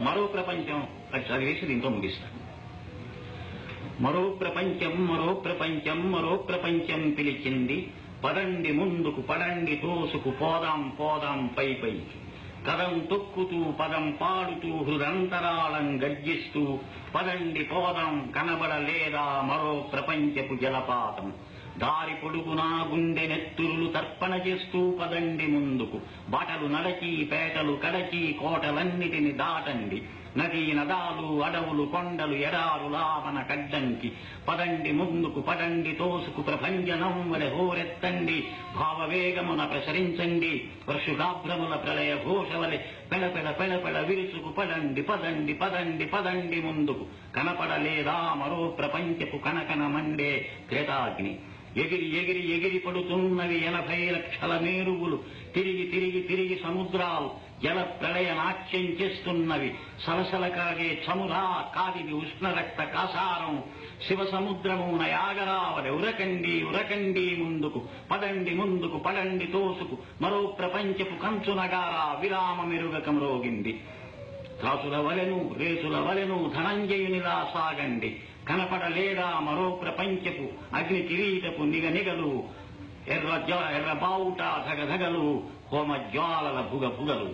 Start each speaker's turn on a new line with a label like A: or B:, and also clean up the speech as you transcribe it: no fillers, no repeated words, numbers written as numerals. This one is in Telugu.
A: మరో ప్రపంచం చదివేసి దీంతో ముగిస్తాను. మరో ప్రపంచం మరో ప్రపంచం మరో ప్రపంచం పిలిచింది, పదండి ముందుకు పడండి తోసుకు పోదాం పోదాం పై పైకి. కదం తొక్కుతూ పదం పాడుతూ హృదంతరాళం గర్జిస్తూ పదండి పోదాం కనబడలేదా మరో ప్రపంచపు జలపాతం. దారి పొడుగునా గుండె నెత్తురులు తర్పణ చేస్తూ పదండి ముందుకు. బాటలు నడచి పేటలు కడచి కోటలన్నిటిని దాటండి. నదీ నదాలు అడవులు కొండలు ఎడారులా మన కడ్డంకి. పదండి ముందుకు పడండి తోసుకు ప్రభంజనం వలె హోరెత్తండి. భావవేగమున ప్రసరించండి వర్షుగాభ్రముల ప్రళయ ఘోష వలె పెళపెళ పెళపెళ విరుచుకు పడండి పదండి పదండి పదండి ముందుకు. కనపడలేదా మరో ప్రపంచపు కనకన మండే క్రేతాగ్ని. ఎగిరి ఎగిరి ఎగిరి పడుతున్నవి 80 లక్షల మేరువులు. తిరిగి తిరిగి తిరిగి సముద్రాలు జల ప్రళయ నాట్యం చేస్తున్నవి. సలసల కాగే చమురా కాదివి ఉష్ణరక్త కాసారం. శివ సముద్రము నయాగరావలి. ఉరకండి ఉరకండి ముందుకు పదండి ముందుకు పడండి తోసుకు. మరో ప్రపంచపు కంచునగారా విరామ మెరుగక మ్రోగింది. త్రాసుల వలెను రేసుల వలెను ధనంజయునిలా సాగండి. కనపడలేదా మరో ప్రపంచపు అగ్ని కిరీటపు నిగనిగలు. ఎర్ర బావుట ధగధగలు హోమ జ్వాలల భుగ భుగలు.